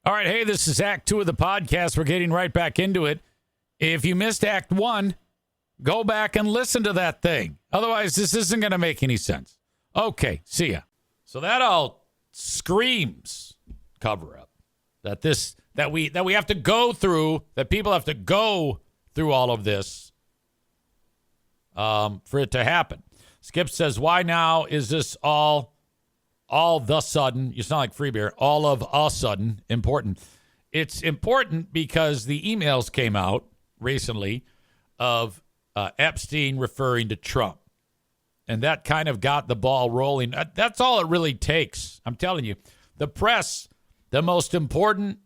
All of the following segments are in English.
All right, hey, this is Act 2 of the podcast. We're getting right back into it. If you missed Act 1, go back and listen to that thing. Otherwise, this isn't going to make any sense. Okay, see ya. So that all screams cover-up. That we have to go through, that people have to go through all of this for it to happen. Skip says, why now is this all the sudden, you sound like free beer, all of a sudden important? It's important because the emails came out recently of Epstein referring to Trump. And that kind of got the ball rolling. That's all it really takes. I'm telling you, the press, the most important,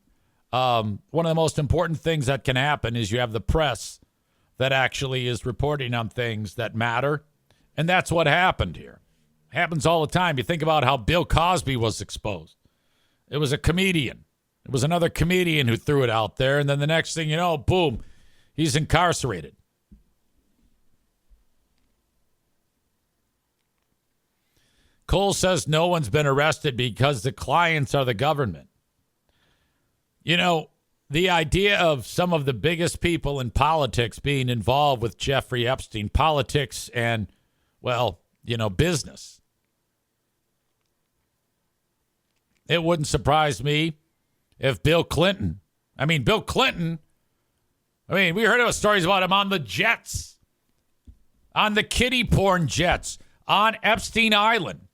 one of the most important things that can happen is you have the press that actually is reporting on things that matter. And that's what happened here. Happens all the time. You think about how Bill Cosby was exposed. It was a comedian. It was another comedian who threw it out there. And then the next thing you know, boom, he's incarcerated. Cole says no one's been arrested because the clients are the government. You know, the idea of some of the biggest people in politics being involved with Jeffrey Epstein, politics and, well, you know, business. It wouldn't surprise me if Bill Clinton, we heard of stories about him on the jets, on the kiddie porn jets, on Epstein Island.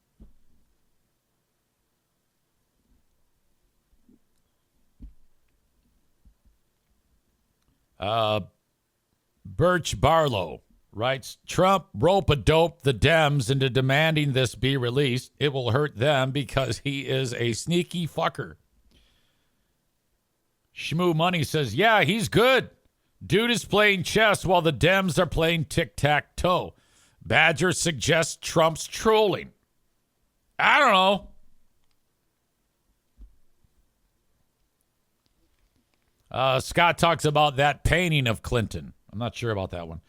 Birch Barlow writes, Trump rope-a-dope the Dems into demanding this be released. It will hurt them because he is a sneaky fucker. Shmoo Money says, yeah, he's good. Dude is playing chess while the Dems are playing tic-tac-toe. Badger suggests Trump's trolling. I don't know. Scott talks about that painting of Clinton. I'm not sure about that one.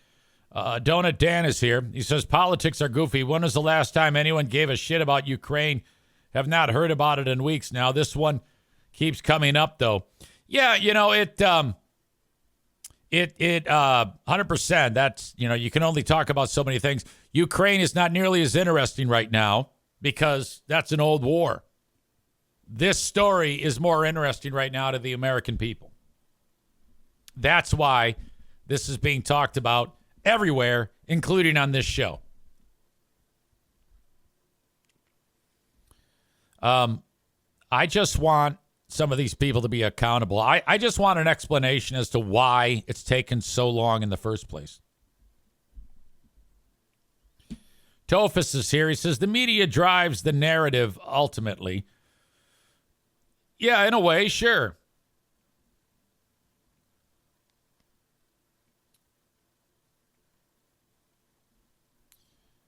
Donut Dan is here. He says, politics are goofy. When was the last time anyone gave a shit about Ukraine? Have not heard about it in weeks now. This one keeps coming up, though. Yeah, you know, it 100%. That's, you know, you can only talk about so many things. Ukraine is not nearly as interesting right now because that's an old war. This story is more interesting right now to the American people. That's why this is being talked about everywhere, including on this show. I just want some of these people to be accountable. I just want an explanation as to why it's taken so long in the first place. Tophus is here. He says, the media drives the narrative ultimately. Yeah, in a way, sure.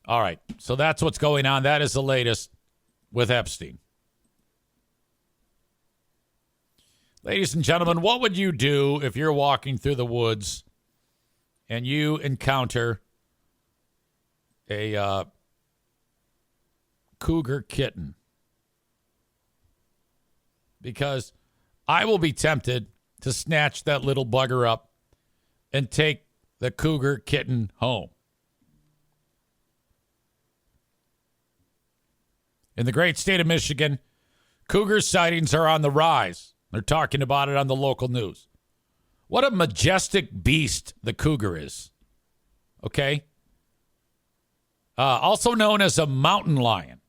All right, so that's what's going on. That is the latest with Epstein. Ladies and gentlemen, what would you do if you're walking through the woods and you encounter a cougar kitten? Because I will be tempted to snatch that little bugger up and take the cougar kitten home. In the great state of Michigan, cougar sightings are on the rise. They're talking about it on the local news. What a majestic beast the cougar is. Okay? Also known as a mountain lion.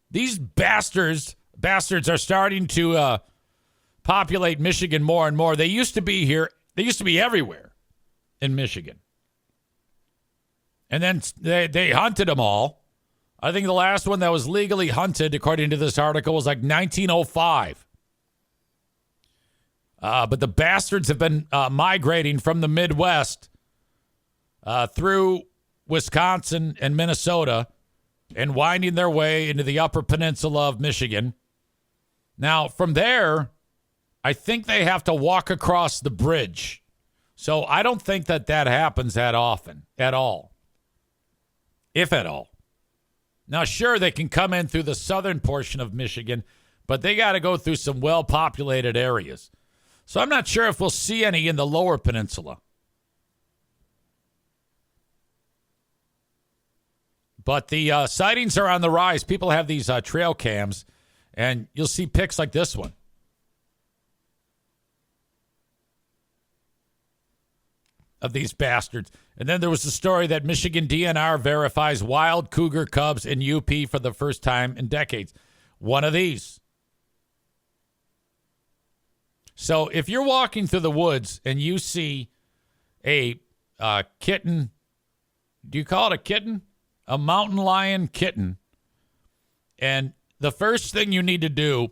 These bastards are starting to populate Michigan more and more. They used to be here. They used to be everywhere in Michigan. And then they hunted them all. I think the last one that was legally hunted, according to this article, was like 1905. But the bastards have been migrating from the Midwest through Wisconsin and Minnesota and winding their way into the Upper Peninsula of Michigan. Now, from there, I think they have to walk across the bridge. So I don't think that happens that often at all, if at all. Now, sure, they can come in through the southern portion of Michigan, but they got to go through some well-populated areas. So I'm not sure if we'll see any in the lower peninsula. But the sightings are on the rise. People have these trail cams, and you'll see pics like this one. Of these bastards. And then there was a story that Michigan DNR verifies wild cougar cubs in UP for the first time in decades. One of these. So if you're walking through the woods and you see a kitten, do you call it a kitten? A mountain lion kitten. And the first thing you need to do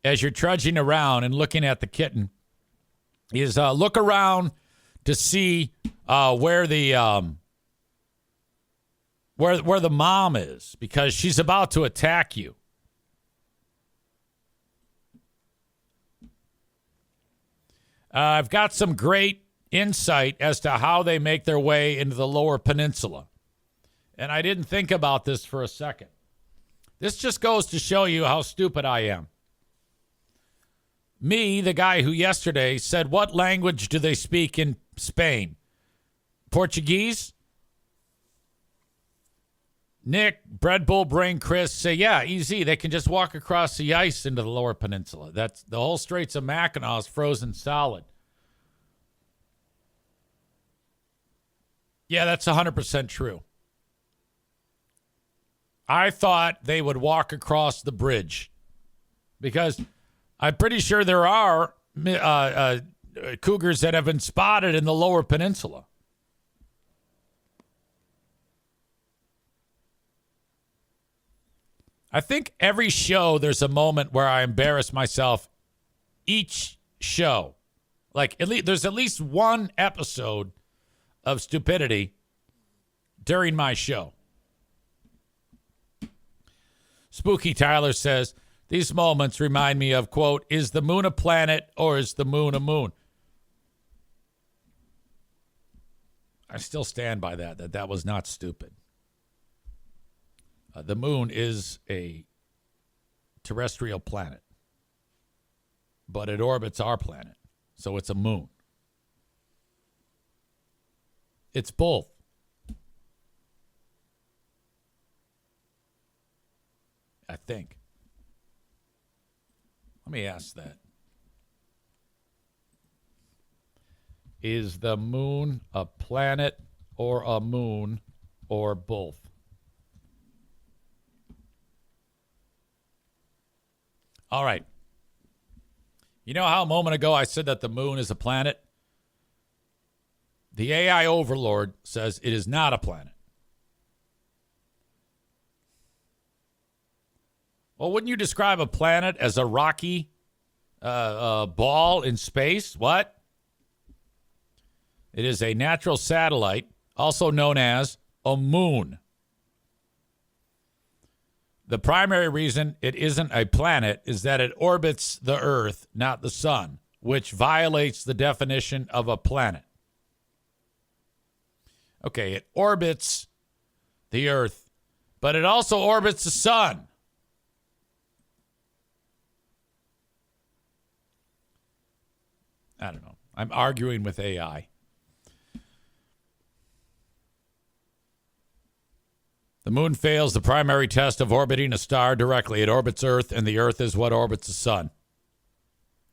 as you're trudging around and looking at the kitten is look around to see where the mom is, because she's about to attack you. I've got some great insight as to how they make their way into the lower peninsula. And I didn't think about this for a second. This just goes to show you how stupid I am. Me, the guy who yesterday said, what language do they speak in Spain? Portuguese? Nick, Bread Bull Brain Chris say, yeah, easy. They can just walk across the ice into the lower peninsula. That's the whole Straits of Mackinac is frozen solid. Yeah, that's 100% true. I thought they would walk across the bridge because I'm pretty sure there are cougars that have been spotted in the lower peninsula. I think every show there's a moment where I embarrass myself. Each show. Like, there's at least one episode of stupidity during my show. Spooky Tyler says, these moments remind me of, quote, is the moon a planet or is the moon a moon? I still stand by that was not stupid. The moon is a terrestrial planet, but it orbits our planet, so it's a moon. It's both. I think. Let me ask that. Is the moon a planet or a moon or both? All right. You know how a moment ago I said that the moon is a planet? The AI overlord says it is not a planet. Well, wouldn't you describe a planet as a rocky ball in space? What? It is a natural satellite, also known as a moon. The primary reason it isn't a planet is that it orbits the Earth, not the sun, which violates the definition of a planet. Okay, it orbits the Earth, but it also orbits the sun. I don't know. I'm arguing with AI. The moon fails the primary test of orbiting a star directly. It orbits Earth, and the Earth is what orbits the sun.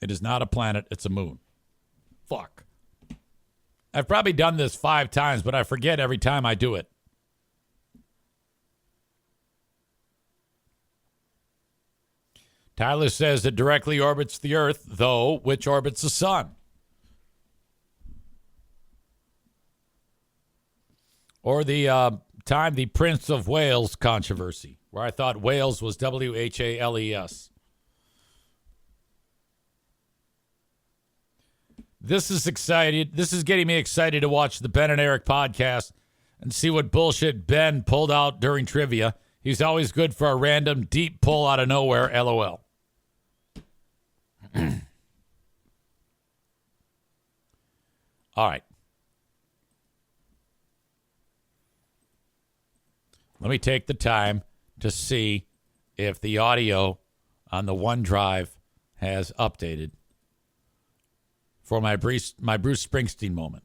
It is not a planet. It's a moon. Fuck. I've probably done this 5 times, but I forget every time I do it. Tyler says it directly orbits the Earth, though, which orbits the sun. Or the time the Prince of Wales controversy, where I thought Wales was Whales. This is excited. This is getting me excited to watch the Ben and Eric podcast and see what bullshit Ben pulled out during trivia. He's always good for a random deep pull out of nowhere, LOL. All right. Let me take the time to see if the audio on the OneDrive has updated for my Bruce Springsteen moment.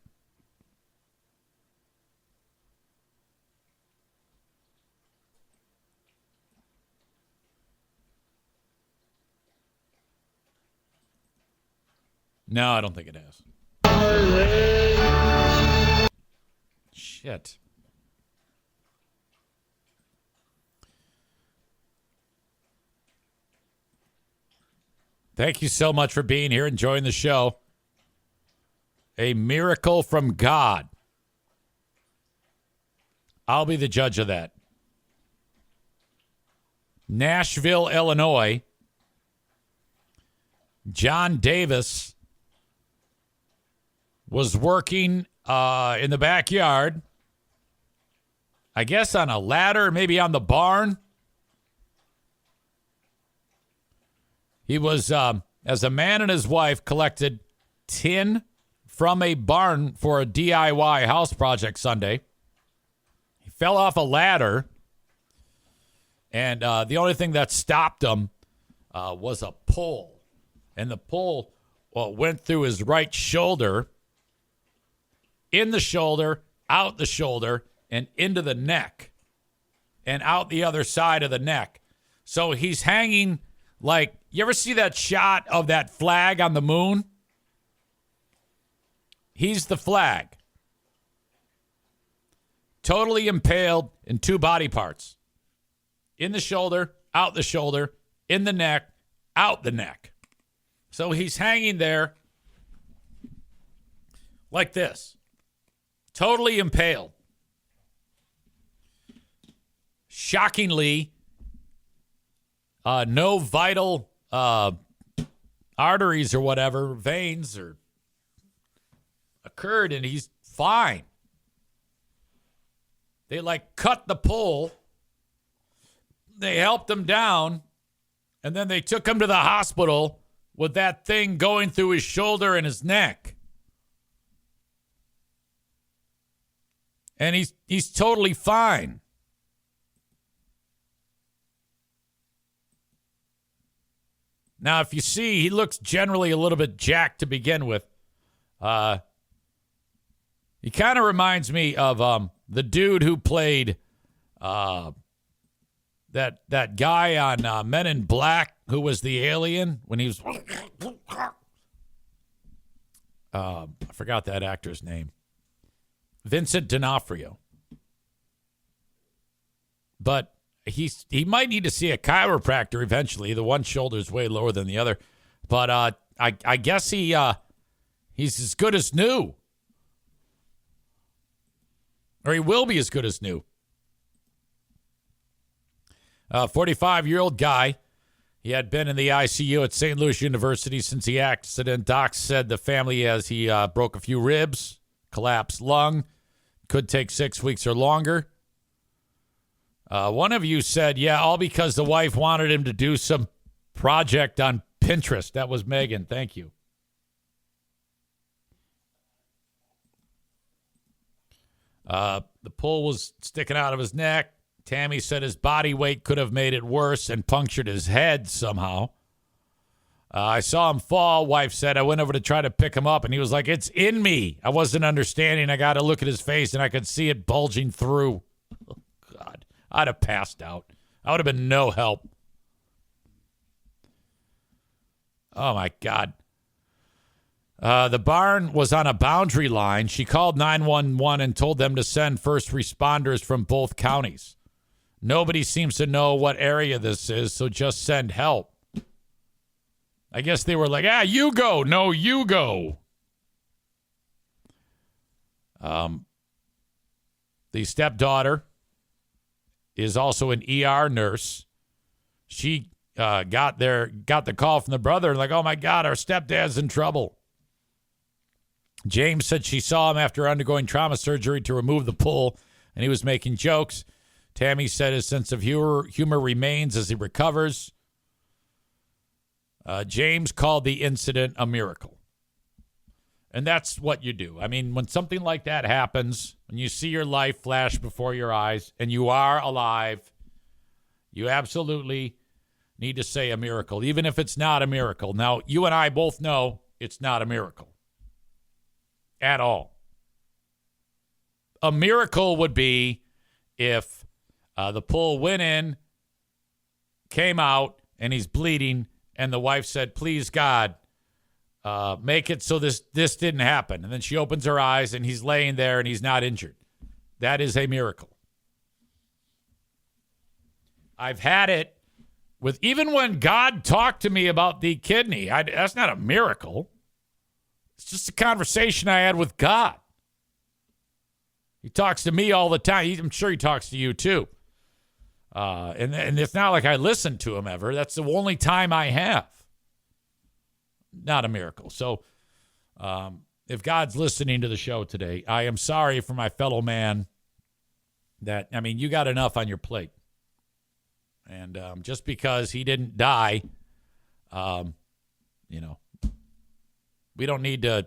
No, I don't think it has. Shit. Thank you so much for being here, enjoying the show. A miracle from God. I'll be the judge of that. Nashville, Illinois. John Davis was working in the backyard, I guess on a ladder, maybe on the barn. He was, as a man and his wife collected tin from a barn for a DIY house project Sunday. He fell off a ladder, and the only thing that stopped him was a pole. And the pole went through his right shoulder, in the shoulder, out the shoulder, and into the neck, and out the other side of the neck. So he's hanging like, you ever see that shot of that flag on the moon? He's the flag. Totally impaled in two body parts. In the shoulder, out the shoulder, in the neck, out the neck. So he's hanging there like this. Totally impaled. Shockingly, no vital arteries or whatever, veins or occurred, and he's fine. They cut the pole. They helped him down, and then they took him to the hospital with that thing going through his shoulder and his neck. And he's totally fine. Now, if you see, he looks generally a little bit jacked to begin with. He kind of reminds me of the dude who played that guy on Men in Black who was the alien when he was... I forgot that actor's name. Vincent D'Onofrio. But he might need to see a chiropractor eventually. The one shoulder is way lower than the other. But I guess he's as good as new. Or he will be as good as new. 45-year-old guy. He had been in the ICU at St. Louis University since the accident. Docs said the family, as he broke a few ribs, collapsed lung, could take 6 weeks or longer. One of you said, yeah, all because the wife wanted him to do some project on Pinterest. That was Megan. Thank you. The pole was sticking out of his neck. Tammy said his body weight could have made it worse and punctured his head somehow. I saw him fall. Wife said, I went over to try to pick him up, and he was like, it's in me. I wasn't understanding. I got to look at his face, and I could see it bulging through. Oh, God. I'd have passed out. I would have been no help. Oh, my God. The barn was on a boundary line. She called 911 and told them to send first responders from both counties. Nobody seems to know what area this is, so just send help. I guess they were like, you go. No, you go. The stepdaughter is also an ER nurse. She got the call from the brother, like, oh, my God, our stepdad's in trouble. James said she saw him after undergoing trauma surgery to remove the pole, and he was making jokes. Tammy said his sense of humor remains as he recovers. James called the incident a miracle. And that's what you do. I mean, when something like that happens, when you see your life flash before your eyes and you are alive, you absolutely need to say a miracle, even if it's not a miracle. Now, you and I both know it's not a miracle at all. A miracle would be if the pull went in, came out, and he's bleeding, and the wife said, please, God, make it so this didn't happen. And then she opens her eyes, and he's laying there, and he's not injured. That is a miracle. I've had it with, even when God talked to me about the kidney, that's not a miracle. It's just a conversation I had with God. He talks to me all the time. I'm sure he talks to you too. And it's not like I listen to him ever. That's the only time I have. Not a miracle. So if God's listening to the show today, I am sorry for my fellow man you got enough on your plate. And just because he didn't die, we don't need to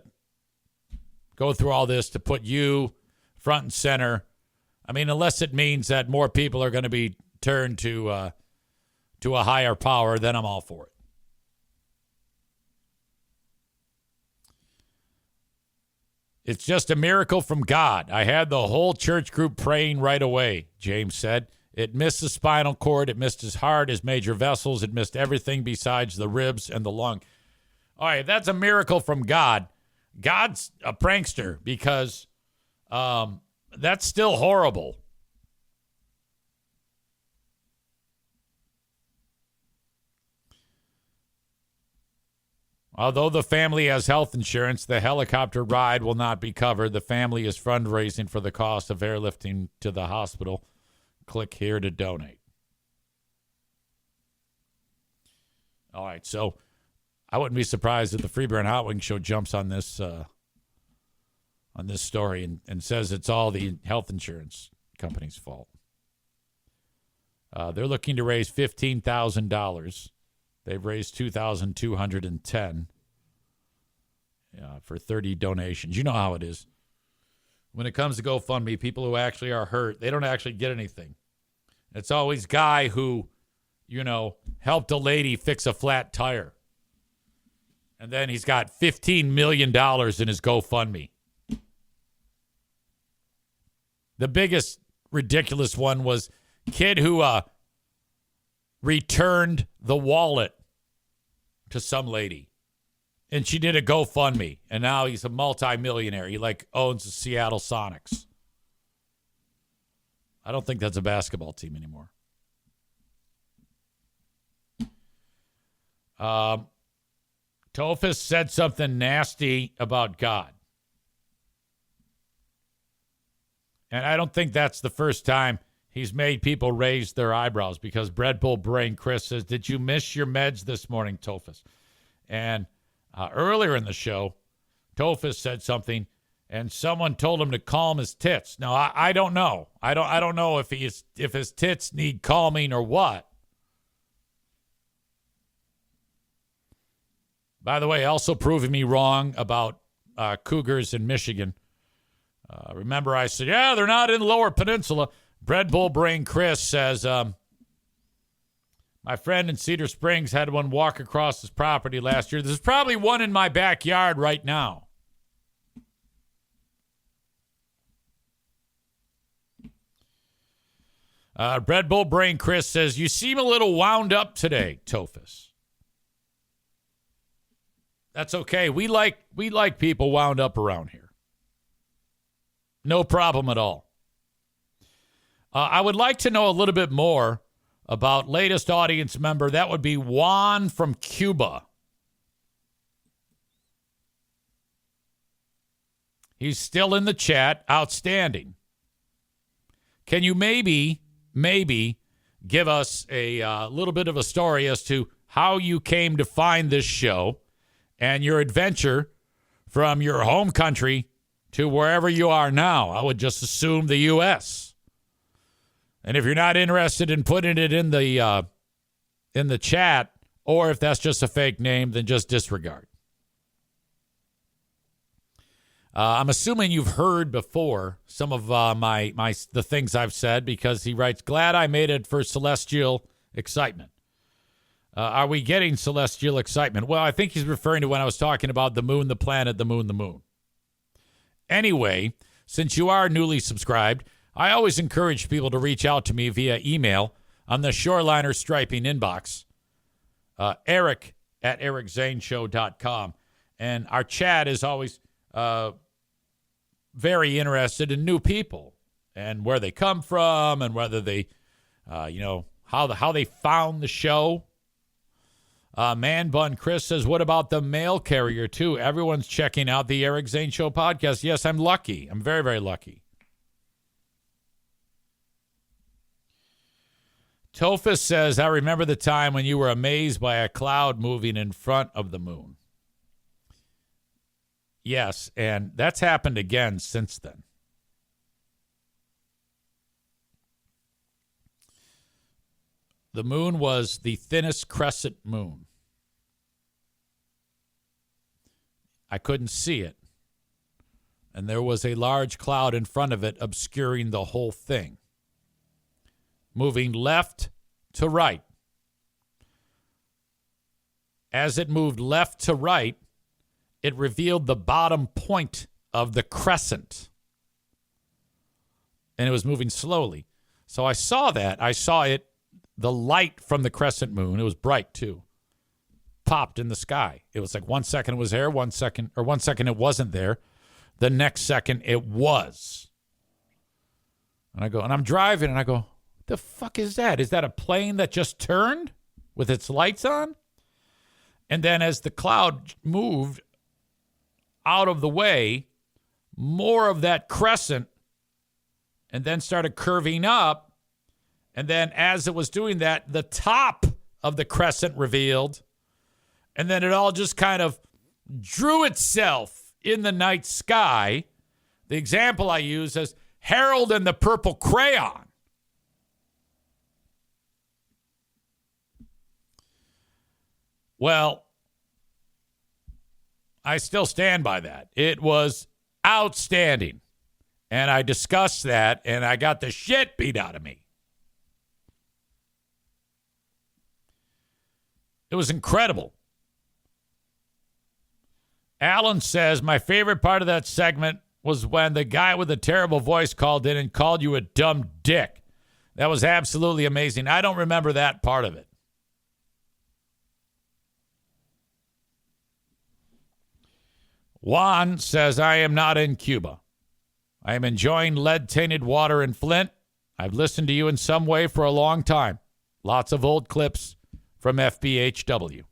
go through all this to put you front and center. I mean, unless it means that more people are going to be turned to a higher power, then I'm all for it. It's just a miracle from God. I had the whole church group praying right away, James said. It missed the spinal cord. It missed his heart, his major vessels. It missed everything besides the ribs and the lung. All right, that's a miracle from God. God's a prankster because that's still horrible. Although the family has health insurance, the helicopter ride will not be covered. The family is fundraising for the cost of airlifting to the hospital. Click here to donate. All right, so I wouldn't be surprised if the Free Beer and Hot Wings show jumps on this story and says it's all the health insurance company's fault. They're looking to raise $15,000. They've raised $2,210 for 30 donations. You know how it is. When it comes to GoFundMe, people who actually are hurt, they don't actually get anything. It's always guy who, helped a lady fix a flat tire. And then he's got $15 million in his GoFundMe. The biggest ridiculous one was kid who returned the wallet to some lady. And she did a GoFundMe. And now he's a multimillionaire. He owns the Seattle Sonics. I don't think that's a basketball team anymore. Tophus said something nasty about God. And I don't think that's the first time he's made people raise their eyebrows, because Bread Bull Brain Chris says, did you miss your meds this morning, Tophus? And earlier in the show, Tophus said something, and someone told him to calm his tits. Now, I don't know. I don't know if his tits need calming or what. By the way, also proving me wrong about Cougars in Michigan. Remember I said, yeah, they're not in the Lower Peninsula. Bread Bull Brain Chris says, my friend in Cedar Springs had one walk across his property last year. There's probably one in my backyard right now. Bread Bull Brain Chris says, you seem a little wound up today, Tophus. That's okay. We like people wound up around here. No problem at all. I would like to know a little bit more about latest audience member. That would be Juan from Cuba. He's still in the chat. Outstanding. Can you maybe give us a little bit of a story as to how you came to find this show and your adventure from your home country to wherever you are now? I would just assume the U.S. And if you're not interested in putting it in the chat, or if that's just a fake name, then just disregard. I'm assuming you've heard before some of the things I've said, because he writes, glad I made it for celestial excitement. Are we getting celestial excitement? Well, I think he's referring to when I was talking about the moon, the planet, the moon, the moon. Anyway, since you are newly subscribed, I always encourage people to reach out to me via email on the Shoreliner Striping inbox, Eric at ericzaneshow.com. And our chat is always very interested in new people and where they come from and whether they, how they found the show. Man Bun Chris says, what about the mail carrier, too? Everyone's checking out the Eric Zane Show podcast. Yes, I'm lucky. I'm very, very lucky. Tophus says, I remember the time when you were amazed by a cloud moving in front of the moon. Yes, and that's happened again since then. The moon was the thinnest crescent moon. I couldn't see it. And there was a large cloud in front of it obscuring the whole thing, moving left to right. As it moved left to right, it revealed the bottom point of the crescent. And it was moving slowly. So I saw that. I saw it, the light from the crescent moon. It was bright, too. Popped in the sky. It was like 1 second it was there, 1 second it wasn't there. The next second it was. And I go, and I'm driving, and I go, the fuck is that? Is that a plane that just turned with its lights on? And then as the cloud moved out of the way, more of that crescent, and then started curving up. And then as it was doing that, the top of the crescent revealed. And then it all just kind of drew itself in the night sky. The example I use is Harold and the Purple Crayon. Well, I still stand by that. It was outstanding. And I discussed that, and I got the shit beat out of me. It was incredible. Alan says, my favorite part of that segment was when the guy with the terrible voice called in and called you a dumb dick. That was absolutely amazing. I don't remember that part of it. Juan says, I am not in Cuba. I am enjoying lead-tainted water in Flint. I've listened to you in some way for a long time. Lots of old clips from FBHW.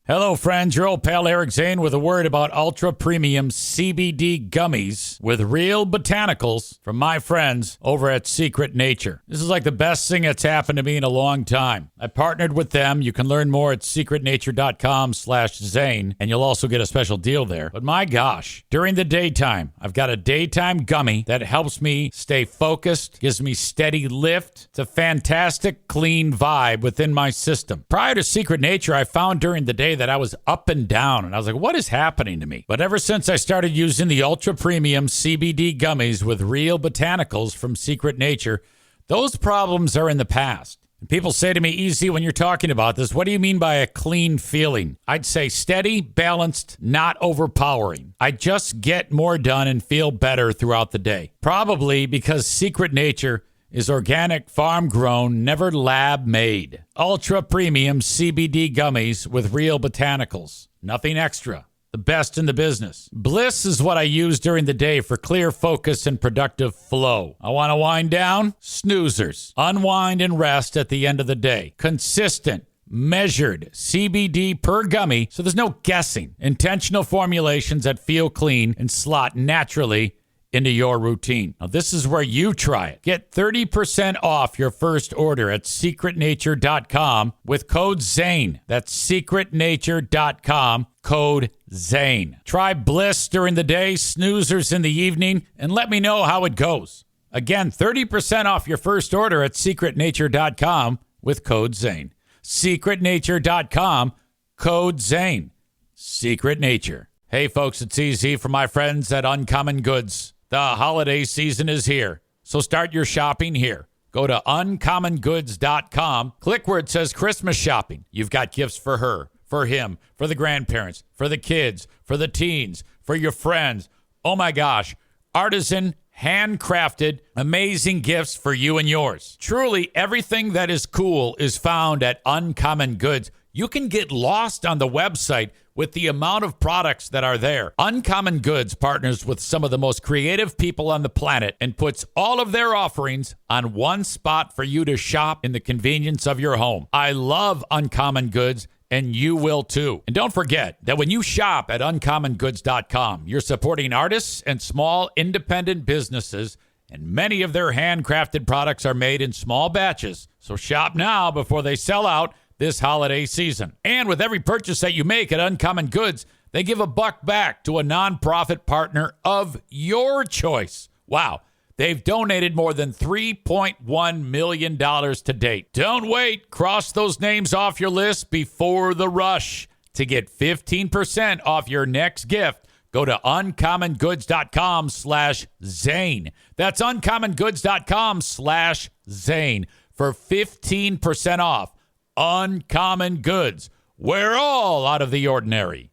Hello, friends. Your old pal Eric Zane with a word about ultra premium CBD gummies with real botanicals from my friends over at Secret Nature. This is like the best thing that's happened to me in a long time. I partnered with them. You can learn more at secretnature.com/Zane, and you'll also get a special deal there. But my gosh, during the daytime, I've got a daytime gummy that helps me stay focused, gives me steady lift. It's a fantastic, clean vibe within my system. Prior to Secret Nature, I found during the day that I was up and down, and I was like, what is happening to me? But ever since I started using the ultra premium CBD gummies with real botanicals from Secret Nature, those problems are in the past. And people say to me, EZ, when you're talking about this, what do you mean by a clean feeling? I'd say steady, balanced, not overpowering. I just get more done and feel better throughout the day. Probably because Secret Nature is organic, farm-grown, never lab-made. Ultra-premium CBD gummies with real botanicals. Nothing extra. The best in the business. Bliss is what I use during the day for clear focus and productive flow. I want to wind down? Snoozers. Unwind and rest at the end of the day. Consistent, measured CBD per gummy, so there's no guessing. Intentional formulations that feel clean and slot naturally into your routine. Now, this is where you try it. Get 30% off your first order at secretnature.com with code ZANE. That's secretnature.com, code ZANE. Try Bliss during the day, Snoozers in the evening, and let me know how it goes. Again, 30% off your first order at secretnature.com with code ZANE. secretnature.com, code ZANE. Secret Nature. Hey, folks, it's EZ from my friends at Uncommon Goods. The holiday season is here, so start your shopping here. Go to uncommongoods.com. Click where it says Christmas shopping. You've got gifts for her, for him, for the grandparents, for the kids, for the teens, for your friends. Oh my gosh. Artisan, handcrafted, amazing gifts for you and yours. Truly, everything that is cool is found at Uncommon Goods. You can get lost on the website with the amount of products that are there. Uncommon Goods partners with some of the most creative people on the planet and puts all of their offerings on one spot for you to shop in the convenience of your home. I love Uncommon Goods, and you will too. And don't forget that when you shop at uncommongoods.com, you're supporting artists and small independent businesses, and many of their handcrafted products are made in small batches. So shop now before they sell out this holiday season. And with every purchase that you make at Uncommon Goods, they give $1 back to a nonprofit partner of your choice. Wow. They've donated more than $3.1 million to date. Don't wait. Cross those names off your list before the rush. To get 15% off your next gift, go to uncommongoods.com/Zane. That's uncommongoods.com/Zane for 15% off. Uncommon Goods. We're all out of the ordinary.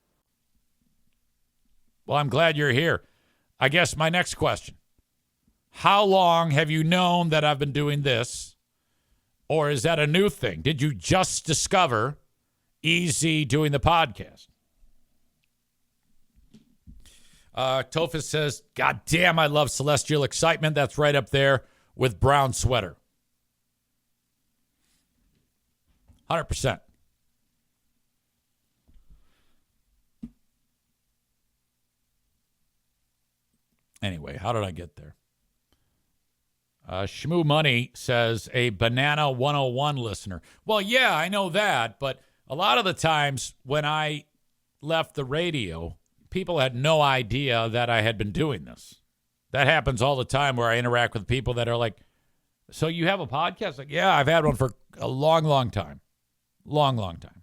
Well, I'm glad you're here. I guess my next question. How long have you known that I've been doing this? Or is that a new thing? Did you just discover EZ doing the podcast? Tophus says, God damn, I love Celestial Excitement. That's right up there with Brown Sweater. 100%. Anyway, how did I get there? Shmoo Money says, a Banana 101 listener. Well, yeah, I know that, but a lot of the times when I left the radio, people had no idea that I had been doing this. That happens all the time where I interact with people that are like, so you have a podcast? Like, yeah, I've had one for a long, long time. Long, long time.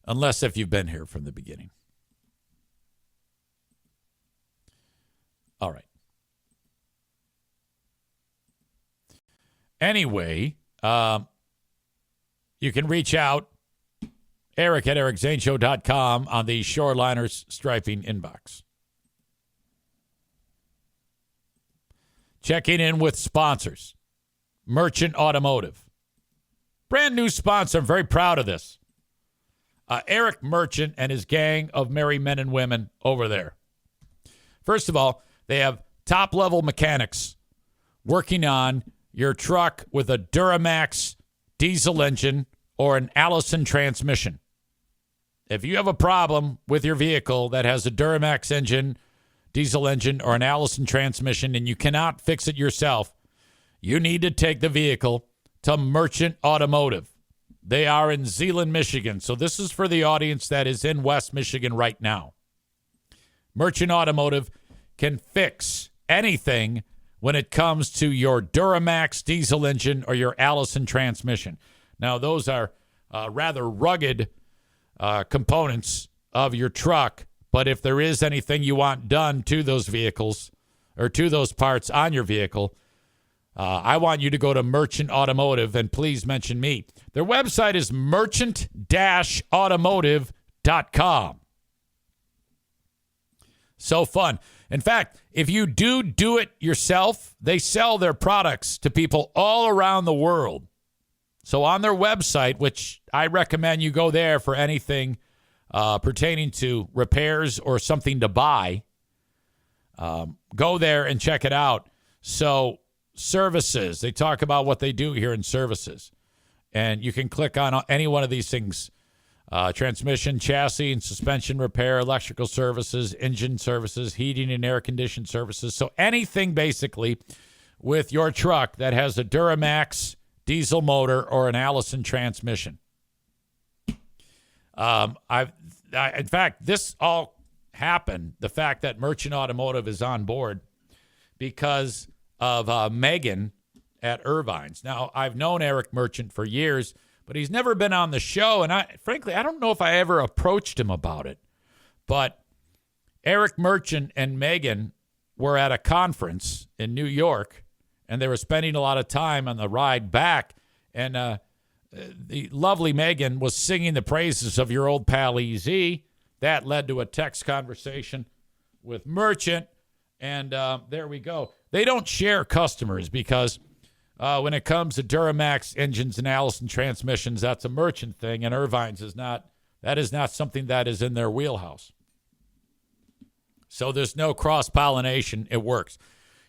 Unless if you've been here from the beginning. All right. Anyway, you can reach out, Eric at ericzaneshow.com on the Shoreliners Striping inbox. Checking in with sponsors. Merchant Automotive. Brand new sponsor. I'm very proud of this. Eric Merchant and his gang of merry men and women over there. First of all, they have top-level mechanics working on your truck with a Duramax diesel engine or an Allison transmission. If you have a problem with your vehicle that has a Duramax engine, diesel engine, or an Allison transmission and you cannot fix it yourself, you need to take the vehicle to Merchant Automotive. They are in Zeeland, Michigan. So this is for the audience that is in West Michigan right now. Merchant Automotive can fix anything when it comes to your Duramax diesel engine or your Allison transmission. Now, those are rather rugged components of your truck, but if there is anything you want done to those vehicles or to those parts on your vehicle, I want you to go to Merchant Automotive and please mention me. Their website is merchant-automotive.com. So fun. In fact, if you do it yourself, they sell their products to people all around the world. So on their website, which I recommend you go there for anything pertaining to repairs or something to buy, go there and check it out. So services, they talk about what they do here in services. And you can click on any one of these things. Transmission, chassis, and suspension repair, electrical services, engine services, heating and air conditioning services. So anything basically with your truck that has a Duramax diesel motor or an Allison transmission. In fact, this all happened, the fact that Merchant Automotive is on board because of Megan at Irvine's. Now, I've known Eric Merchant for years, but he's never been on the show, and frankly, I don't know if I ever approached him about it. But Eric Merchant and Megan were at a conference in New York, and they were spending a lot of time on the ride back, and the lovely Megan was singing the praises of your old pal EZ. That led to a text conversation with Merchant, and there we go. They don't share customers because when it comes to Duramax engines and Allison transmissions, that's a Merchant thing, and Irvine's is not. That is not something that is in their wheelhouse. So there's no cross-pollination. It works.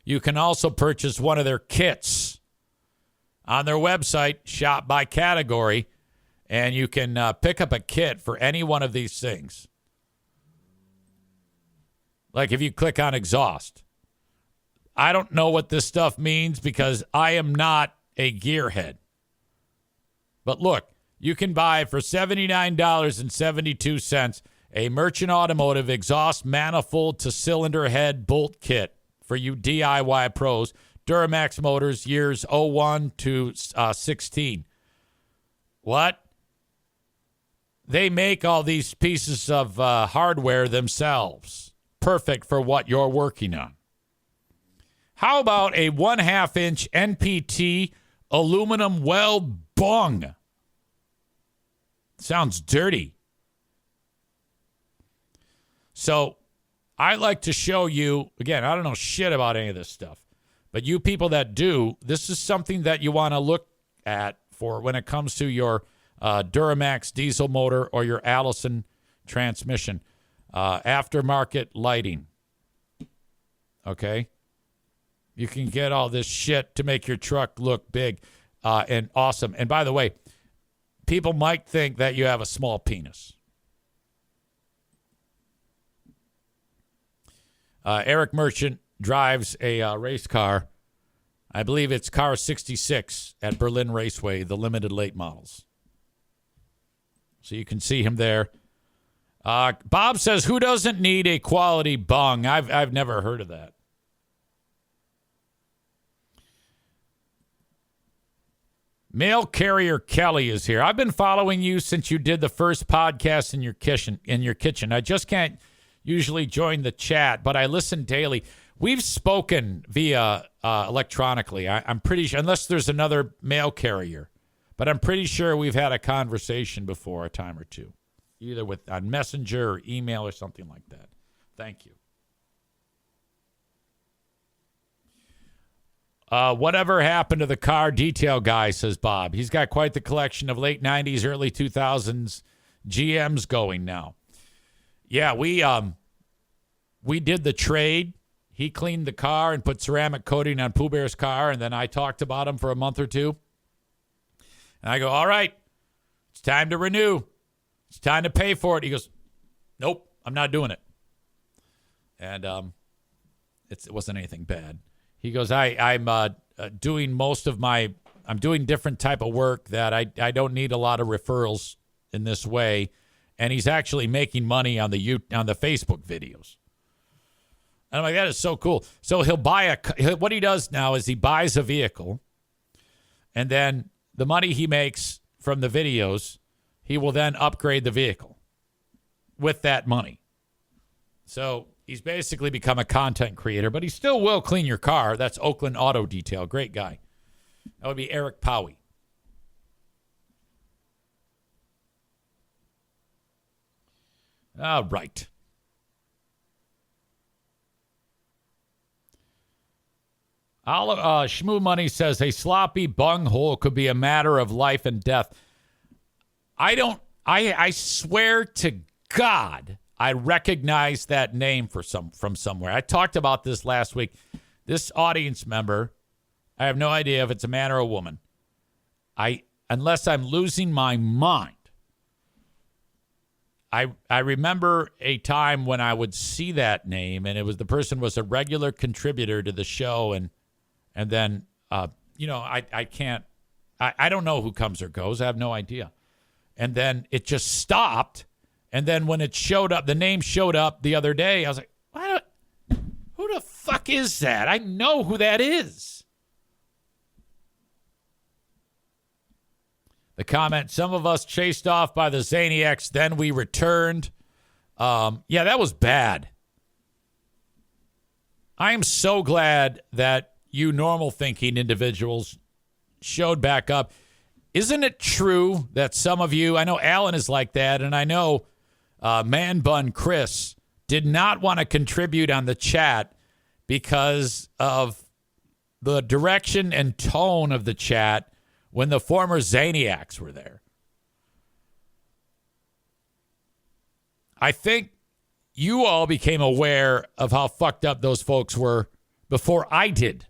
You can also purchase one of their kits on their website, shop by category, and you can pick up a kit for any one of these things. Like if you click on exhaust. I don't know what this stuff means because I am not a gearhead. But look, you can buy for $79.72 a Merchant Automotive exhaust manifold to cylinder head bolt kit for you DIY pros. Duramax motors years 01 to 16. What? They make all these pieces of hardware themselves. Perfect for what you're working on. How about a 1/2 inch NPT aluminum weld bung? Sounds dirty. So I like to show you, again, I don't know shit about any of this stuff, but you people that do, this is something that you want to look at for when it comes to your Duramax diesel motor or your Allison transmission. Aftermarket lighting. Okay? You can get all this shit to make your truck look big and awesome. And by the way, people might think that you have a small penis. Eric Merchant drives a race car. I believe it's car 66 at Berlin Raceway, the limited late models. So you can see him there. Bob says, who doesn't need a quality bung? I've never heard of that. Mail Carrier Kelly is here. I've been following you since you did the first podcast in your kitchen. I just can't usually join the chat, but I listen daily. We've spoken via electronically. I'm pretty sure, unless there's another mail carrier, but I'm pretty sure we've had a conversation before a time or two, either on Messenger or email or something like that. Thank you. Whatever happened to the car detail guy, says Bob. He's got quite the collection of late 90s, early 2000s GMs going now. Yeah, we did the trade. He cleaned the car and put ceramic coating on Pooh Bear's car, and then I talked about him for a month or two. And I go, all right, it's time to renew. It's time to pay for it. He goes, nope, I'm not doing it. And it wasn't anything bad. He goes, I'm doing I'm doing different type of work that I don't need a lot of referrals in this way. And he's actually making money on the Facebook videos. And I'm like, that is so cool. So he'll buy what he does now is he buys a vehicle, and then the money he makes from the videos, he will then upgrade the vehicle with that money. So he's basically become a content creator, but he still will clean your car. That's Oakland Auto Detail. Great guy. That would be Eric Powie. All right. Shmoo Money says a sloppy bunghole could be a matter of life and death. I swear to God, I recognize that name from somewhere. I talked about this last week. This audience member, I have no idea if it's a man or a woman. Unless I'm losing my mind. I remember a time when I would see that name, and the person was a regular contributor to the show, and then I don't know who comes or goes. I have no idea. And then it just stopped. And then when it showed up, the name showed up the other day. I was like, who the fuck is that? I know who that is. The comment, some of us chased off by the Zaniacs, then we returned. Yeah, that was bad. I am so glad that you normal thinking individuals showed back up. Isn't it true that some of you, I know Alan is like that, and I know Man Bun Chris did not want to contribute on the chat because of the direction and tone of the chat when the former Zaniacs were there. I think you all became aware of how fucked up those folks were before I did.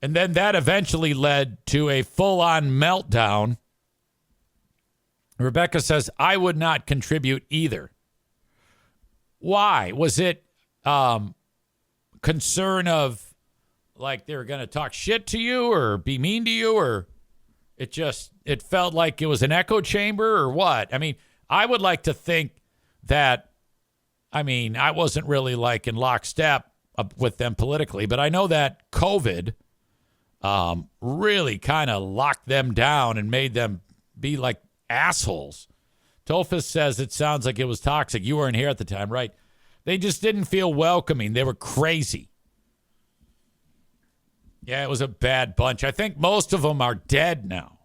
And then that eventually led to a full-on meltdown. Rebecca says, I would not contribute either. Why? Was it concern of, like, they were going to talk shit to you or be mean to you, or it felt like it was an echo chamber, or what? I mean, I would like to think that, I wasn't really like in lockstep with them politically, but I know that COVID really kind of locked them down and made them be like assholes. Tofus says it sounds like it was toxic. You weren't here at the time, right? They just didn't feel welcoming. They were crazy. Yeah, it was a bad bunch. I think most of them are dead now.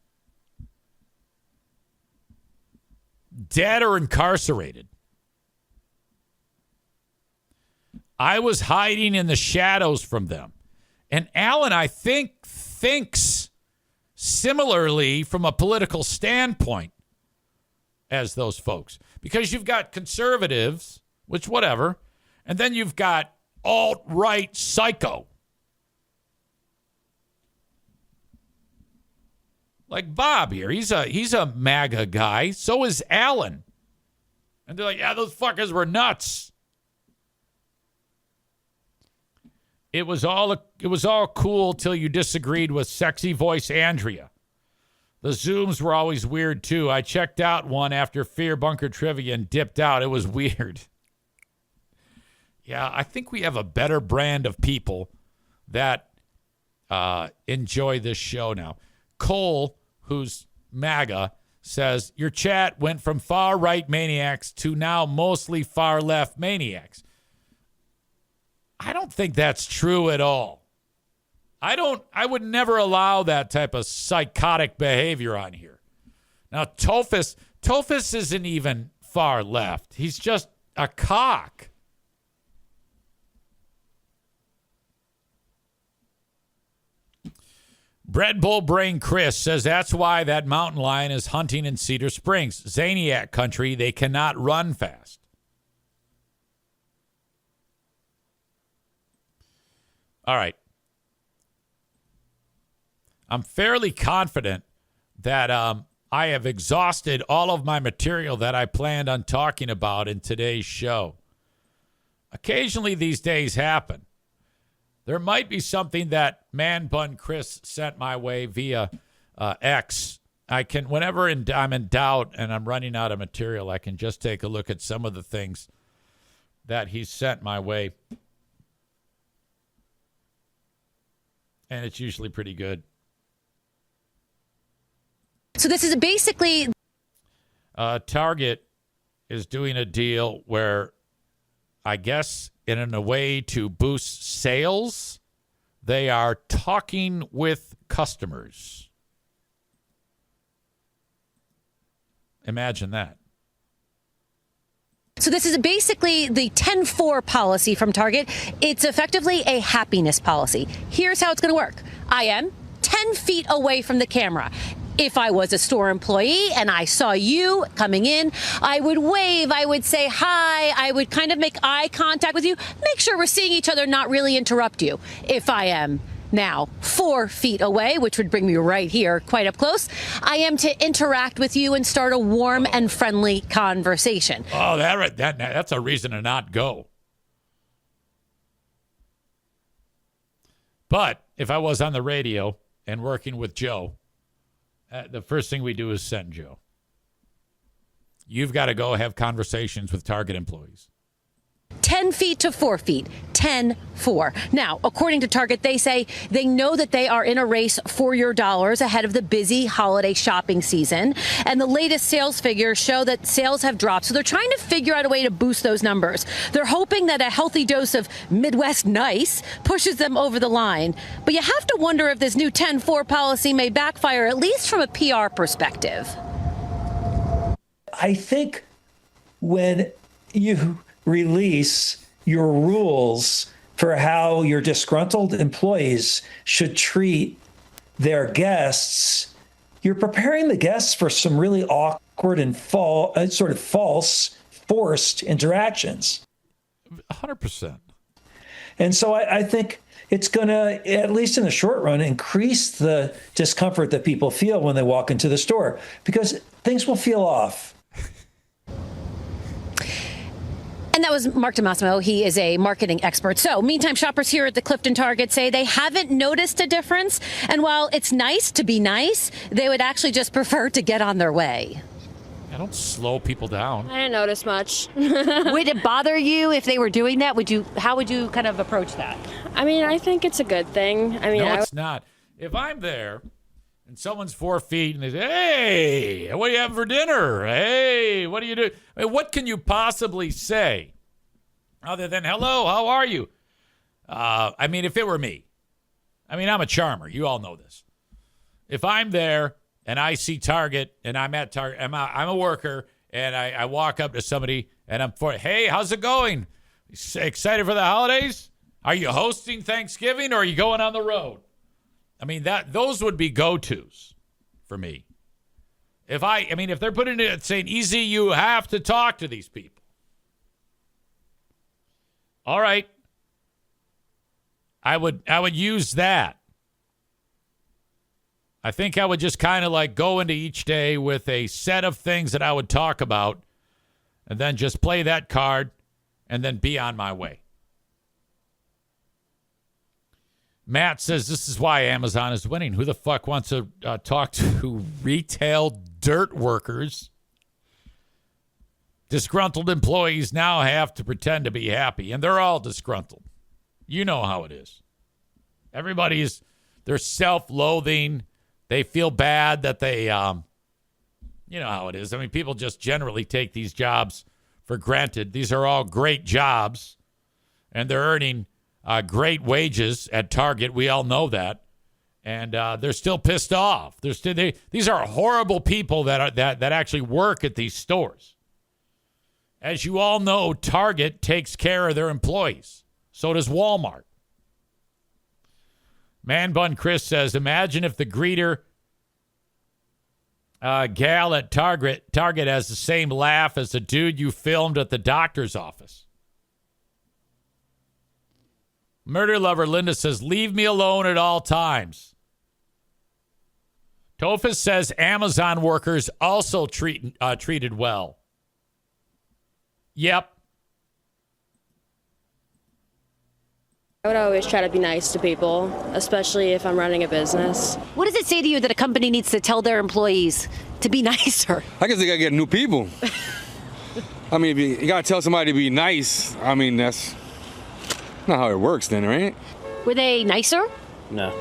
Dead or incarcerated. I was hiding in the shadows from them. And Alan, I think, thinks similarly from a political standpoint as those folks. Because you've got conservatives, which whatever, and then you've got alt-right psycho. Like Bob here, he's a MAGA guy. So is Alan. And they're like, yeah, those fuckers were nuts. It was all cool till you disagreed with sexy voice Andrea. The Zooms were always weird too. I checked out one after Fear Bunker Trivia and dipped out. It was weird. Yeah, I think we have a better brand of people that enjoy this show now. Cole, who's MAGA, says, your chat went from far-right maniacs to now mostly far-left maniacs. I don't think that's true at all. I would never allow that type of psychotic behavior on here. Now, Tofus isn't even far-left. He's just a cock. Bread Bull Brain Chris says that's why that mountain lion is hunting in Cedar Springs. Zaniac country, they cannot run fast. All right. I'm fairly confident that I have exhausted all of my material that I planned on talking about in today's show. Occasionally these days happen. There might be something that Man Bun Chris sent my way via X. I can, whenever I'm in doubt and I'm running out of material, I can just take a look at some of the things that he sent my way. And it's usually pretty good. So this is basically... Target is doing a deal where, I guess, in a way to boost sales, they are talking with customers. Imagine that. So this is basically the 10-4 policy from Target. It's effectively a happiness policy. Here's how it's going to work. I am 10 feet away from the camera. If I was a store employee and I saw you coming in, I would wave, I would say hi, I would kind of make eye contact with you, make sure we're seeing each other, not really interrupt you. If I am now 4 feet away, which would bring me right here, quite up close, I am to interact with you and start a warm and friendly conversation. Oh, that's a reason to not go. But if I was on the radio and working with Joe, the first thing we do is send Joe. You've got to go have conversations with Target employees. 10 feet to 4 feet. 10-4. Now, according to Target, they say they know that they are in a race for your dollars ahead of the busy holiday shopping season. And the latest sales figures show that sales have dropped. So they're trying to figure out a way to boost those numbers. They're hoping that a healthy dose of Midwest nice pushes them over the line. But you have to wonder if this new 10-4 policy may backfire, at least from a PR perspective. I think when you release your rules for how your disgruntled employees should treat their guests, you're preparing the guests for some really awkward and sort of false, forced interactions. 100%. And so I think it's going to, at least in the short run, increase the discomfort that people feel when they walk into the store, because things will feel off. And that was Mark DeMassimo. He is a marketing expert. So, meantime, shoppers here at the Clifton Target say they haven't noticed a difference. And while it's nice to be nice, they would actually just prefer to get on their way. I don't slow people down. I didn't notice much. Would it bother you if they were doing that? How would you kind of approach that? I mean, I think it's a good thing. I mean, No, it's not. If I'm there and someone's 4 feet and they say, hey, what are you having for dinner? Hey, what do you do? I mean, what can you possibly say other than, hello, how are you? I mean, if it were me, I mean, I'm a charmer. You all know this. If I'm there and I see Target and I'm at Target, I'm a worker, and I walk up to somebody and hey, how's it going? Excited for the holidays? Are you hosting Thanksgiving, or are you going on the road? I mean, those would be go-tos for me. If they're putting it saying, easy, you have to talk to these people. All right. I would use that. I think I would just kind of like go into each day with a set of things that I would talk about, and then just play that card and then be on my way. Matt says this is why Amazon is winning. Who the fuck wants to talk to retail dirt workers? Disgruntled employees now have to pretend to be happy, and they're all disgruntled. You know how it is. They're self-loathing. They feel bad that they, you know how it is. I mean, people just generally take these jobs for granted. These are all great jobs, and they're earning great wages at Target. We all know that. And they're still pissed off. These are horrible people that actually work at these stores. As you all know, Target takes care of their employees. So does Walmart. Man Bun Chris says, imagine if the greeter gal at Target has the same laugh as the dude you filmed at the doctor's office. Murder Lover Linda says, leave me alone at all times. Tofus says Amazon workers also treated well. Yep. I would always try to be nice to people, especially if I'm running a business. What does it say to you that a company needs to tell their employees to be nicer? I guess they gotta get new people. I mean, if you gotta tell somebody to be nice, I mean, that's not how it works then, right? Were they nicer? No.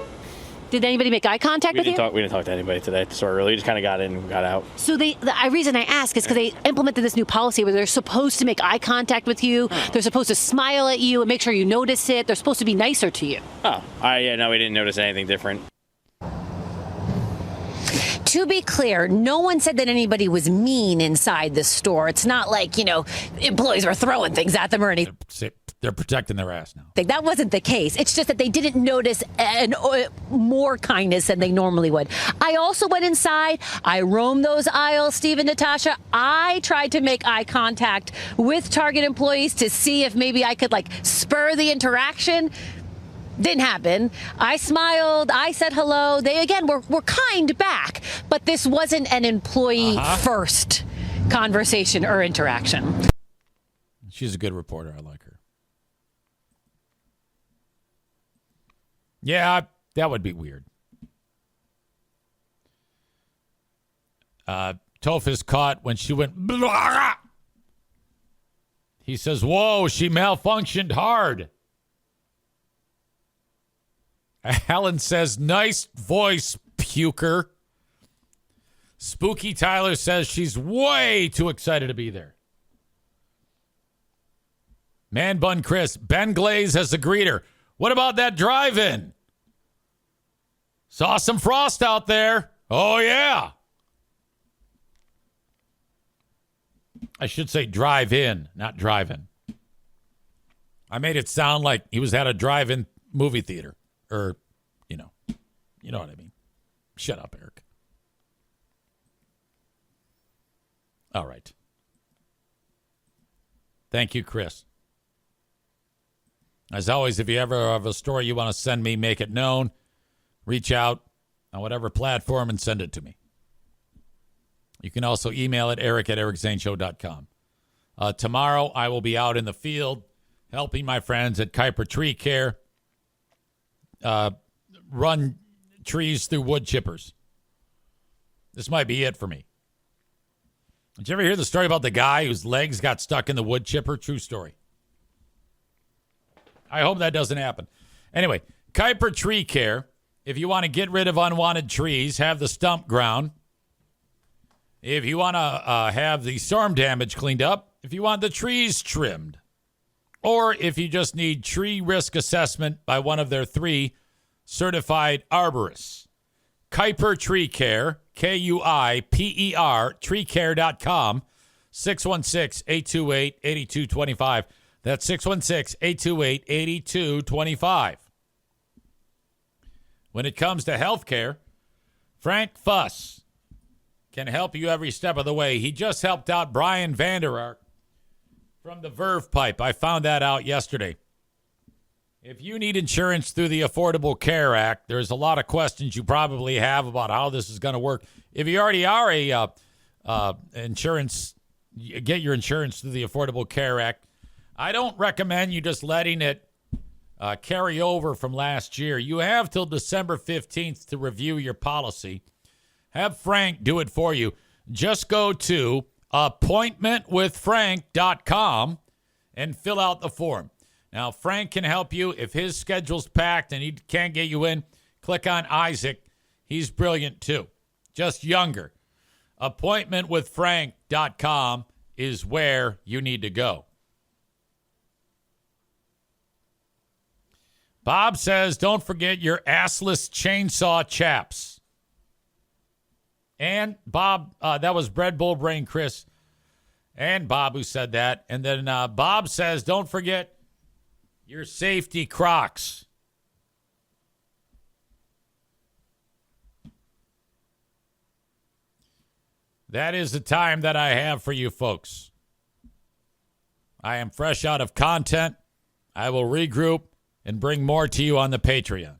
Did anybody make eye contact with you? We didn't talk to anybody today. So early. We just kind of got in and got out. So the reason I ask is because they implemented this new policy where they're supposed to make eye contact with you. They're supposed to smile at you and make sure you notice it. They're supposed to be nicer to you. Oh, no, we didn't notice anything different. To be clear, no one said that anybody was mean inside the store. It's not like, employees were throwing things at them or anything. They're protecting their ass now. That wasn't the case. It's just that they didn't notice more kindness than they normally would. I also went inside. I roamed those aisles, Steve and Natasha. I tried to make eye contact with Target employees to see if maybe I could spur the interaction. Didn't happen. I smiled. I said hello. They, again, were kind back. But this wasn't an employee-first conversation or interaction. She's a good reporter. I like her. Yeah, that would be weird. Toph is caught when she went, blah. He says, whoa, she malfunctioned hard. Alan says, nice voice, puker. Spooky Tyler says she's way too excited to be there. Man Bun Chris, Ben Glaze has a greeter. What about that drive-in? Saw some frost out there. Oh, yeah. I should say drive-in, not drive-in. I made it sound like he was at a drive-in movie theater. Or, you know what I mean. Shut up, Eric. All right. Thank you, Chris. As always, if you ever have a story you want to send me, make it known. Reach out on whatever platform and send it to me. You can also email it, eric@ericzaneshow.com. Tomorrow, I will be out in the field helping my friends at Kuiper Tree Care run trees through wood chippers. This might be it for me. Did you ever hear the story about the guy whose legs got stuck in the wood chipper? True story. I hope that doesn't happen. Anyway, Kuiper Tree Care. If you want to get rid of unwanted trees, have the stump ground. If you want to have the storm damage cleaned up, if you want the trees trimmed, or if you just need tree risk assessment by one of their 3 certified arborists. Kuiper Tree Care, Kuiper, treecare.com, 616-828-8225. That's 616-828-8225. When it comes to healthcare, Frank Fuss can help you every step of the way. He just helped out Brian Vander Ark from the Verve Pipe. I found that out yesterday. If you need insurance through the Affordable Care Act, there's a lot of questions you probably have about how this is going to work. If you already are a insurance, get your insurance through the Affordable Care Act. I don't recommend you just letting it carry over from last year. You have till December 15th to review your policy. Have Frank do it for you. Just go to appointmentwithfrank.com and fill out the form. Now, Frank can help you. If his schedule's packed and he can't get you in, click on Isaac. He's brilliant, too. Just younger. Appointmentwithfrank.com is where you need to go. Bob says, don't forget your assless chainsaw chaps. And Bob, that was Bread Bull Brain Chris and Bob who said that. And then Bob says, don't forget your safety Crocs. That is the time that I have for you folks. I am fresh out of content. I will regroup and bring more to you on the Patreon.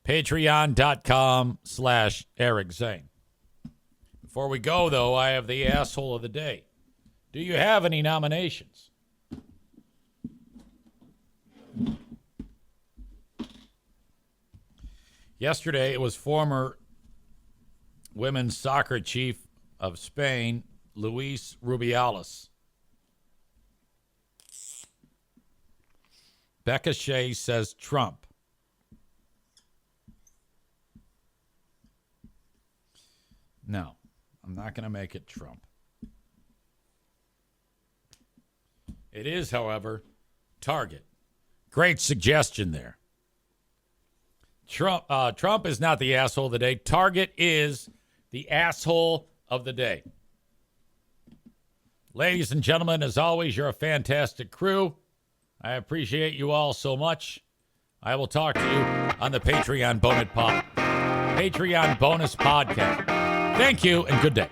Patreon.com/Eric Zane. Before we go, though, I have the asshole of the day. Do you have any nominations? Yesterday, it was former women's soccer chief of Spain, Luis Rubiales. Becca Shea says Trump. No, I'm not going to make it Trump. It is, however, Target. Great suggestion there. Trump is not the asshole of the day. Target is the asshole of the day. Ladies and gentlemen, as always, you're a fantastic crew. I appreciate you all so much. I will talk to you on the Patreon bonus podcast. Thank you and good day.